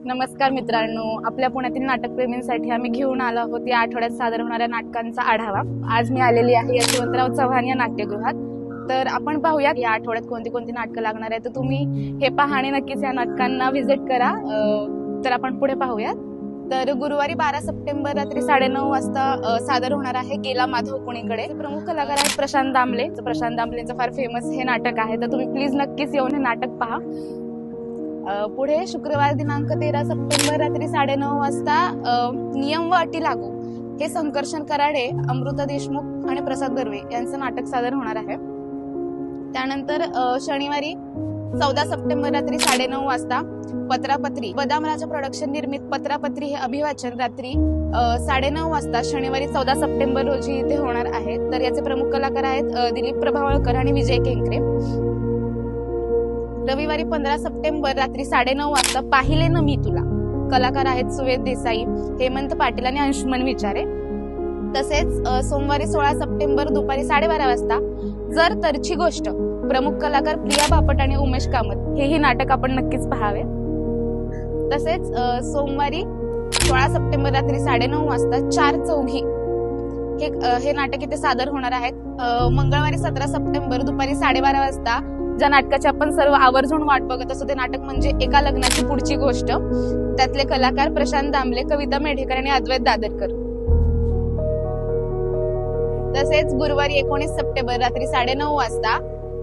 नमस्कार मित्रांनो, आपल्या पुण्यातील नाटकप्रेमींसाठी आम्ही घेऊन आलो आहोत या आठवड्यात सादर होणाऱ्या नाटकांचा आढावा। आज मी आलेली आहे यशवंतराव चव्हाण या नाट्यगृहात। तर आपण पाहूया या आठवड्यात कोणती कोणती नाटकं लागणार आहेत। तर तुम्ही हे पहा आणि नक्कीच या नाटकांना व्हिजिट करा। तर आपण पुढे पाहूया। तर गुरुवारी 12 सप्टेंबर रात्री 9:30 वाजता सादर होणार आहे गेला माधव कुणीकडे। प्रमुख कलाकार आहेत प्रशांत दामले। प्रशांत दामलेंचं फार फेमस हे नाटक आहे, तर तुम्ही प्लीज नक्कीच येऊन हे नाटक पहा। पुढे शुक्रवार दिनांक 13 सप्टेंबर रात्री 9:30 वाजता नियम व अटी लागू हे संकर्षण कराडे, अमृता देशमुख आणि प्रसाद दर्वे यांचं नाटक सादर होणार आहे। त्यानंतर शनिवारी 14 सप्टेंबर रात्री 9:30 वाजता पत्रापत्री बदामराजा प्रोडक्शन निर्मित पत्रापत्री हे अभिवाचन रात्री 9:30 वाजता शनिवारी 14 सप्टेंबर रोजी इथे होणार आहे। तर याचे प्रमुख कलाकार आहेत दिलीप प्रभावळकर आणि विजय केंकरे। रविवारी 15 सप्टेंबर रात्री 9:30 वाजता पाहिले न मी तुला कलाकार आहेत सुवेद देसाई, हेमंत पाटील आणि अंशुमन विचारे। तसेच सोमवारी 16 सप्टेंबर दुपारी 12:30 वाजता जर तरची गोष्ट प्रमुख कलाकार प्रिया बापट आणि उमेश कामत हेही नाटक आपण नक्कीच पाहावे। तसेच सोमवारी 16 सप्टेंबर रात्री 9:30 वाजता चार चौघी हे नाटक इथे सादर होणार आहेत। मंगळवारी 17 सप्टेंबर दुपारी 12:30 वाजता ज्या नाटकाची आपण सर्व आवर्जून वाट बघत असतो ते नाटक म्हणजे एका लग्नाची पुढची गोष्ट। त्यातले कलाकार प्रशांत दामले, कविता मेढेकर आणि अद्वैत दादरकर। तसेच गुरुवारी 19 सप्टेंबर रात्री 9:30 वाजता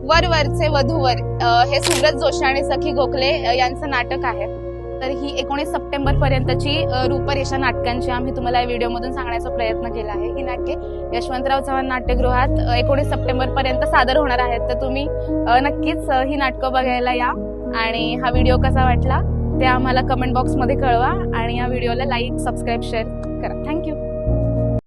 वरवरचे वधूवर हे सुब्रत जोशी आणि सखी गोखले यांचं नाटक आहे। तर ही 19 सप्टेंबर पर्यंतची रूपरेषा नाटकांची आम्ही तुम्हाला या व्हिडिओ मधून सांगण्याचा प्रयत्न केला आहे। ही नाटके यशवंतराव चव्हाण नाट्यगृहात 19 सप्टेंबर पर्यंत सादर होणार आहेत। तर तुम्ही नक्कीच ही नाटकं बघायला या आणि हा व्हिडिओ कसा वाटला ते आम्हाला कमेंट बॉक्स मध्ये कळवा आणि या व्हिडिओला लाईक, सबस्क्राईब, शेअर करा। थँक्यू।